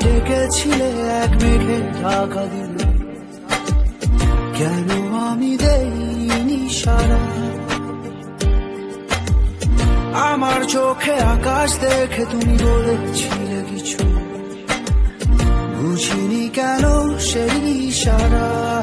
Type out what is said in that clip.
ডেকেছিলে এক মেঘে ঢাকা দিলে, কেন আমি দেইনি সারা? আমার চোখে আকাশ দেখে তুমি বলেছিলে কিছু, বুঝিনি কেন সেই ইশারা।